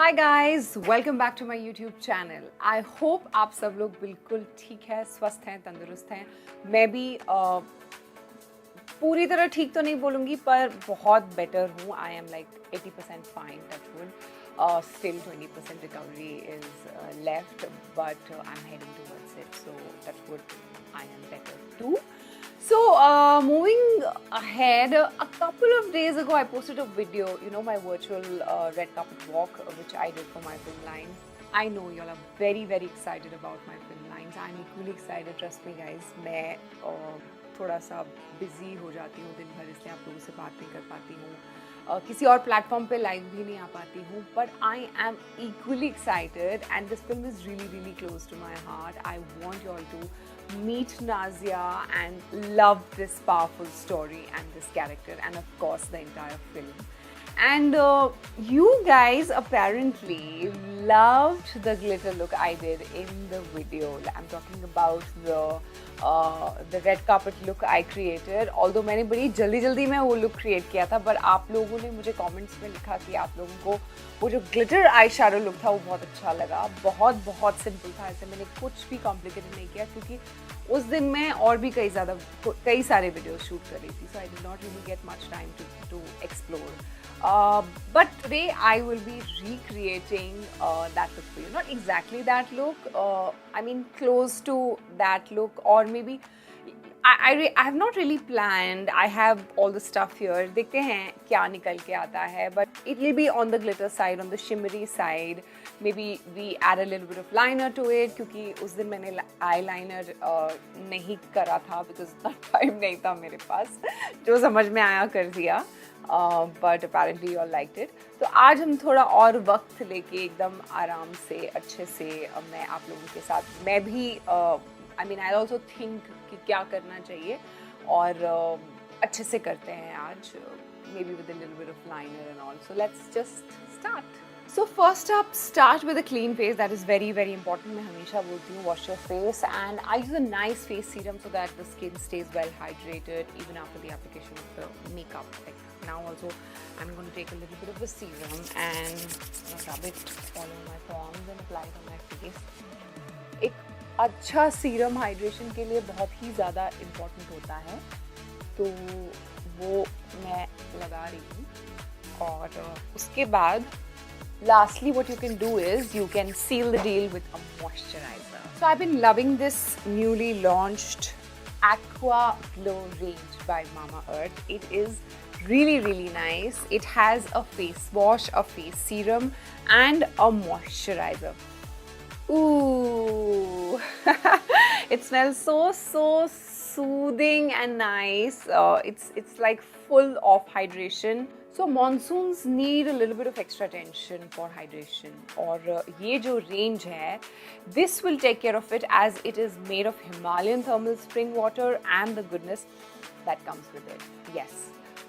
Hi guys, welcome back to my YouTube channel. I hope आप सब लोग बिल्कुल ठीक है, स्वस्थ हैं, तंदुरुस्त हैं। मैं भी पूरी तरह ठीक तो नहीं बोलूँगी पर बहुत बेटर हूँ। I am like 80% fine, touch wood. Still 20% recovery is left but I am heading towards it, so touch would I am better too. So, moving ahead, a couple of days ago, I posted a video, my virtual red carpet walk, which I did for my film lines. I know you all are very, very excited about my film lines. I'm equally excited, trust me guys. मैं थोड़ा सा busy हो जाती हूँ दिन भर, इसलिए आप लोगों से बात नहीं कर पाती हूँ, किसी और प्लेटफॉर्म पे लाइव भी नहीं आ पाती हूँ, but I am equally excited and this film is really really close to my heart. I want you all to meet Nazia and love this powerful story and this character and of course the entire film. And you guys apparently loved the glitter look I did in the video. I'm talking about the red carpet look I created. Although मैंने बड़ी जल्दी में वो look create किया था, पर आप लोगों ने मुझे comments में लिखा कि आप लोगों को वो जो glitter eye shadow look था वो बहुत अच्छा लगा. बहुत simple था, ऐसे मैंने कुछ भी complicated नहीं किया क्योंकि उस दिन मैं और भी कई सारे वीडियोस शूट कर रही थी, so I did not really get much time to explore. But today I will be recreating that look for you. Not exactly that look, I mean close to that look, or maybe I have not really planned. I have all the stuff here. देखते हैं क्या निकल के आता है, but it will be on the glitter side, on the shimmery side. Maybe we add a little bit of liner to it क्योंकि उस दिन मैंने eyeliner नहीं करा था because इतना time नहीं था मेरे पास. जो समझ में आया कर दिया. But apparently you all liked it. तो आज हम थोड़ा और वक्त लेके एकदम आराम से अच्छे से मैं आप लोगों के साथ, मैं भी I mean I'll also think कि क्या करना चाहिए और अच्छे से करते हैं आज, maybe with a little bit of liner and all. So let's just start. So first up, start with a clean face. That is very very important. मैं हमेशा बोलती हूँ wash your face, and I use a nice face serum so that the skin stays well hydrated even after the application of the makeup. Like now also I'm going to take a little bit of the serum and rub it all over my palms and apply it on my face. एक अच्छा serum hydration के लिए बहुत ही ज़्यादा important होता है, तो वो मैं लगा रही हूँ. और उसके बाद lastly what you can do is you can seal the deal with a moisturizer. So I've been loving this newly launched Aqua Glow range by Mamaearth. It is really really nice. It has a face wash, a face serum and a moisturizer. Ooh, it smells so soothing and nice. It's like full of hydration. So monsoons need a little bit of extra attention for hydration. और ये जो range है, this will take care of it as it is made of Himalayan thermal spring water and the goodness that comes with it. Yes.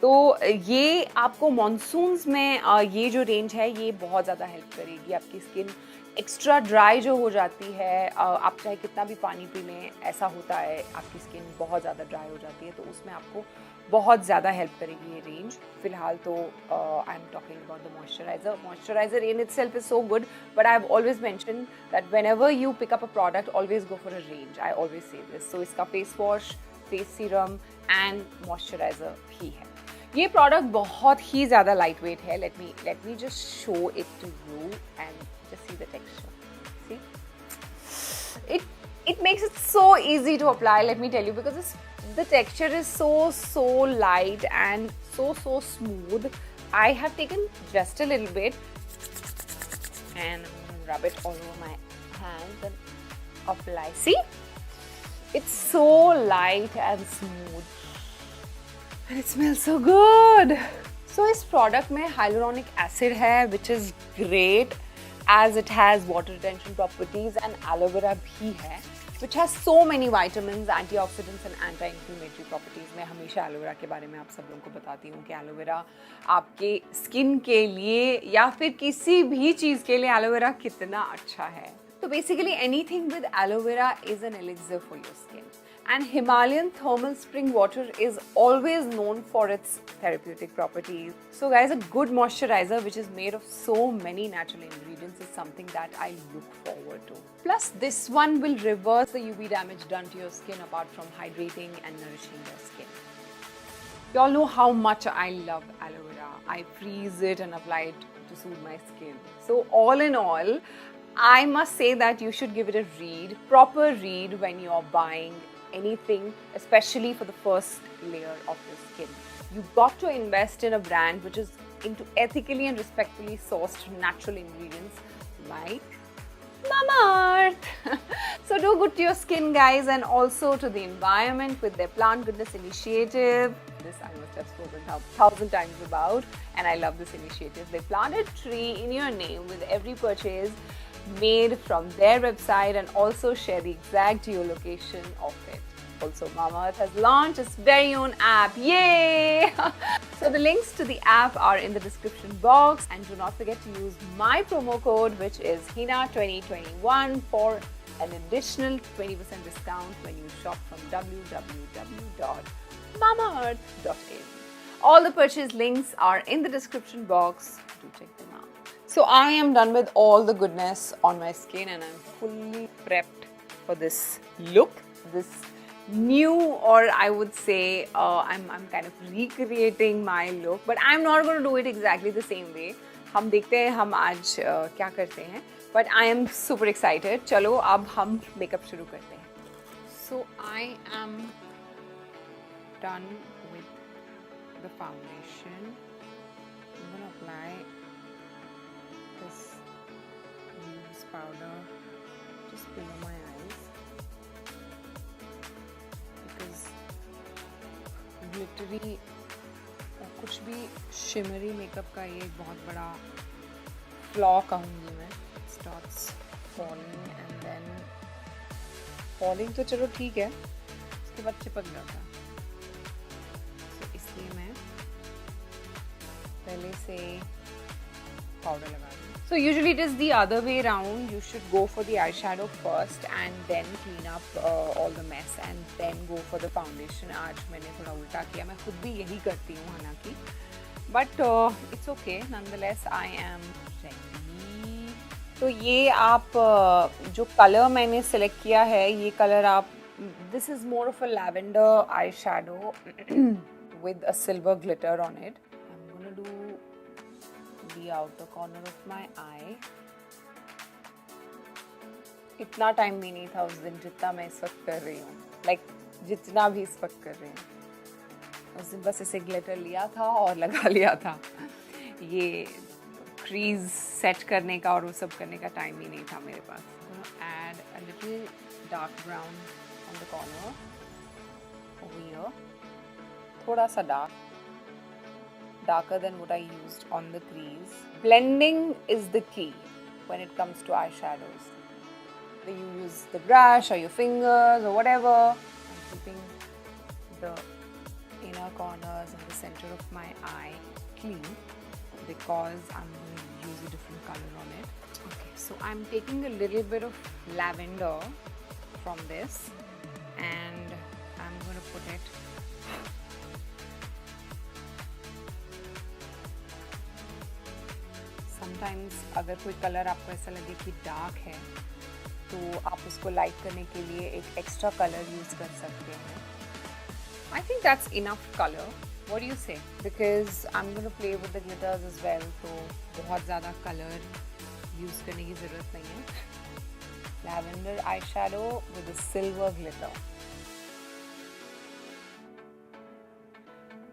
तो ये आपको monsoons में ये जो रेंज है ये बहुत ज़्यादा हेल्प करेगी. आपकी स्किन एक्स्ट्रा ड्राई जो हो जाती है, आप चाहे कितना भी पानी पी लें, ऐसा होता है आपकी स्किन बहुत ज़्यादा ड्राई हो जाती है, तो उसमें आपको बहुत ज़्यादा हेल्प करेगी ये रेंज. फिलहाल तो I am talking about the moisturiser in itself is so good, but I have always mention that whenever you pick up a product always go for a range. I always say this. So इसका face wash, face serum and moisturiser ही है. ये product बहुत ही ज़्यादा lightweight है. Let me just show it to you and just see the texture. See, it makes it so easy to apply. Let me tell you, because the texture is so light and so smooth. I have taken just a little bit and I'm going to rub it all over my hands and apply. See, it's so light and smooth and it smells so good. So इस product में hyaluronic acid है, which is great as it has water retention properties, and aloe vera भी है which has so many vitamins, antioxidants and anti-inflammatory properties. मैं हमेशा aloe vera के बारे में आप सब लोगों को बताती हूँ कि aloe vera आपके स्किन के लिए या फिर किसी भी चीज़ के लिए aloe vera कितना अच्छा है. तो basically anything with aloe vera is an elixir for your skin. And Himalayan thermal spring water is always known for its therapeutic properties. So guys, a good moisturizer which is made of so many natural ingredients is something that I look forward to. Plus, this one will reverse the UV damage done to your skin apart from hydrating and nourishing your skin. You all know how much I love aloe vera. I freeze it and apply it to soothe my skin. So all in all, I must say that you should give it a read, proper read when you're buying anything, especially for the first layer of your skin. You've got to invest in a brand which is into ethically and respectfully sourced natural ingredients like Mamaearth. So do good to your skin, guys, and also to the environment with their Plant Goodness initiative. This I must have spoken 1,000 times about, and I love this initiative. They plant a tree in your name with every purchase made from their website and also share the exact geolocation of it. Also, Mamaearth has launched its very own app. Yay! So the links to the app are in the description box, and do not forget to use my promo code, which is HINA2021, for an additional 20% discount when you shop from www.mamaearth.in. All the purchase links are in the description box. Do check them out. So I am done with all the goodness on my skin and I'm fully prepped for this look, this new, or I would say I'm kind of recreating my look, but I'm not going to do it exactly the same way. हम देखते हैं हम आज क्या करते हैं, but I am super excited. चलो अब हम मेकअप शुरू करते हैं. So I am done with the foundation. I'm going to apply this loose powder just below my eyes because glittery और कुछ भी shimmery makeup का ये एक बहुत बड़ा flaw कहूँगी मैं. Starts falling and then falling तो चलो ठीक है, उसके बाद चिपक जाता है. So इसलिए मैं पहले से powder लगा दूँ. So usually it is the other way around. You should go for the eyeshadow first and then clean up all the mess and then go for the foundation. आज मैंने थोड़ा उल्टा किया. मैं खुद भी यही करती हूँ हालांकि. But it's okay. Nonetheless, I am ready. तो ये आप जो कलर मैंने सेलेक्ट किया है, ये कलर आप, this is more of a lavender eyeshadow with a silver glitter on it. I'm gonna do the outer corner of my eye. इतना टाइम भी नहीं था उस दिन जितना मैं इस वक्त कर रही हूँ, like जितना भी इस वक्त कर रही हूँ. उस दिन बस इसे ग्लिटर लिया था और लगा लिया था. ये क्रीज सेट करने का और वो सब करने का टाइम ही नहीं था मेरे पास. Add a little dark brown on the corner over here. थोड़ा सा darker than what I used on the crease. Blending is the key when it comes to eyeshadows. Whether you use the brush or your fingers or whatever. I'm keeping the inner corners and the center of my eye clean because I'm going to use a different color on it. Okay, so I'm taking a little bit of lavender from this and I'm going to put it sometimes अगर कोई colour आपको ऐसा लगे कि dark है तो आप उसको लाइट करने के लिए एक एक्स्ट्रा कलर यूज कर सकते हैं. I think that's enough color. What do you say? Because I'm going to play with the glitters as well, तो बहुत ज़्यादा color use करने की ज़रूरत नहीं है. Lavender eyeshadow with a silver glitter.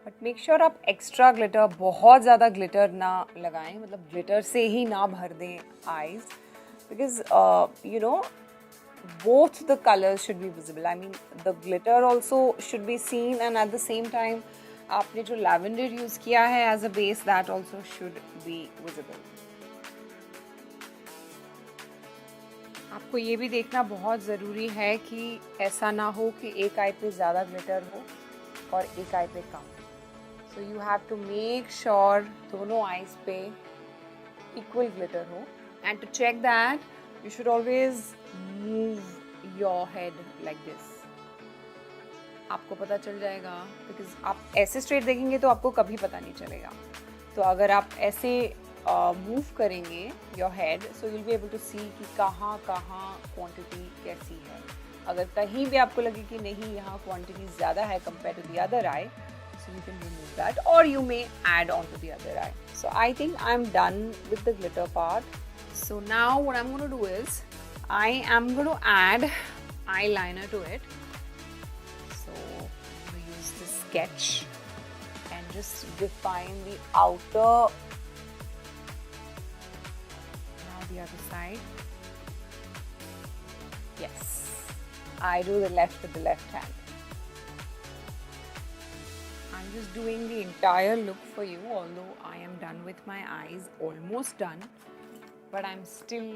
But make sure आप extra glitter, बहुत ज़्यादा glitter ना लगाएं, मतलब glitter से ही ना भर दें eyes, because you know, both the colors should be visible. I mean, the glitter also should be seen, and at the same time, आपने जो lavender use किया है as a base, that also should be visible. आपको ये भी देखना बहुत ज़रूरी है कि ऐसा ना हो कि एक आई पे ज़्यादा glitter हो और एक आई पे कम. So you have to make sure दोनों eyes पे equal glitter हो. And to check that, you should always move your head like this. आपको पता चल जाएगा, बिकॉज आप ऐसे स्ट्रेट देखेंगे तो आपको कभी पता नहीं चलेगा. तो अगर आप ऐसे मूव करेंगे your head, so you will be able to see कि कहाँ कहाँ क्वांटिटी कैसी है. अगर कहीं भी आपको लगे कि नहीं यहाँ क्वांटिटी ज़्यादा है compare to the other eye, so you can remove that or you may add on to the other eye. So I think I'm done with the glitter part. So now what I'm going to do is I am going to add eyeliner to it. So I'm going to use this sketch and just define the outer. Now the other side. Yes, I do the left with the left hand. I'm just doing the entire look for you, although I am done with my eyes, almost done, but I'm still,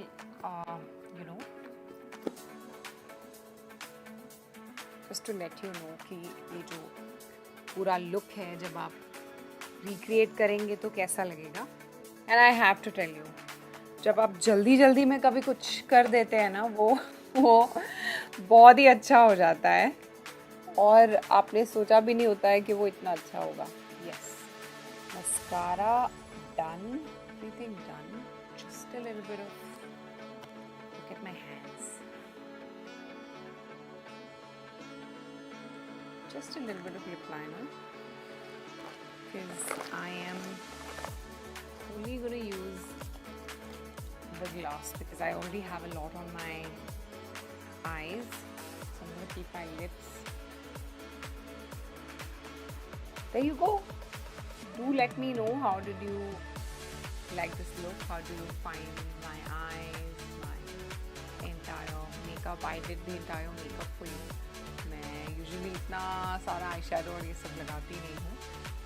just to let you know कि ये जो पूरा look है जब आप recreate करेंगे तो कैसा लगेगा. And I have to tell you, जब आप जल्दी जल्दी में कभी कुछ कर देते हैं ना, वो बहुत ही अच्छा हो जाता है और आपने सोचा भी नहीं होता है कि वो इतना अच्छा होगा. Yes, mascara done, everything done. Just a little bit of, look at my hands, just a little bit of lip liner, because I am only going to use the gloss because I already have a lot on my eyes, so I'm going to keep my lips. There you go. Do let me know, how did you like this look? How do you find my eyes, my entire makeup? I did the entire makeup for you. मैं usually इतना सारा eye shadow और ये सब लगाती नहीं हूँ,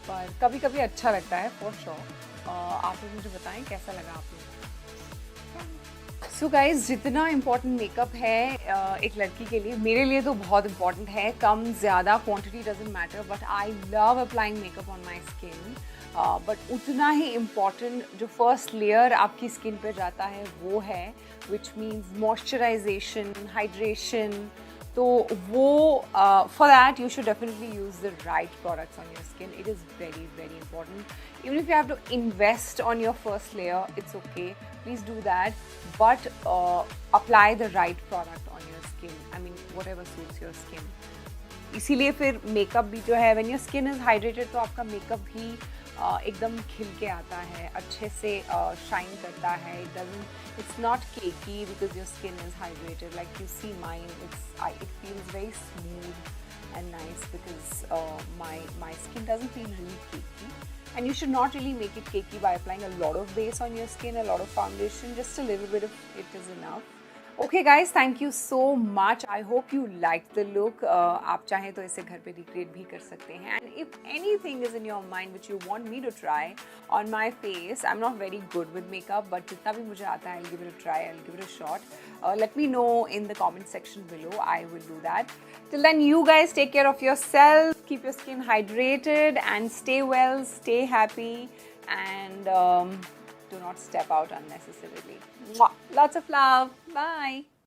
पर कभी कभी अच्छा लगता है for sure. आप लोग मुझे बताएं कैसा लगा आप लोग. सो गाइज, जितना इम्पॉर्टेंट मेकअप है एक लड़की के लिए, मेरे लिए तो बहुत इम्पॉर्टेंट है. कम ज़्यादा quantity doesn't matter, but I love applying makeup on my skin. But उतना ही इम्पॉर्टेंट जो फर्स्ट लेयर आपकी स्किन पे जाता है वो है, विच मीन्स मॉइस्चराइजेशन, हाइड्रेशन. तो वो for that you should definitely use the right products on your skin. It is very very important. Even if you have to invest on your first layer, it's okay. Please do that, but apply the right product on your skin. I mean, whatever suits your skin. इसीलिए फिर makeup भी जो है, when your skin is hydrated, तो आपका makeup भी एकदम खिल के आता है, अच्छे से शाइन करता है. It's not cakey because your skin is hydrated. Like you see mine, it feels very smooth and nice because my skin doesn't feel really cakey. And you should not really make it cakey by applying a lot of base on your skin, a lot of foundation. Just a little bit of it is enough. Okay guys, thank you so much. I hope you liked the look. आप चाहें तो इसे घर पे recreate भी कर सकते हैं. And if anything is in your mind which you want me to try on my face, I'm not very good with makeup, but जितना भी मुझे आता है, I'll give it a try. I'll give it a shot. Let me know in the comment section below. I will do that. Till then, you guys take care of yourself. Keep your skin hydrated and stay well, stay happy, and do not step out unnecessarily. Mwah. Lots of love. Bye.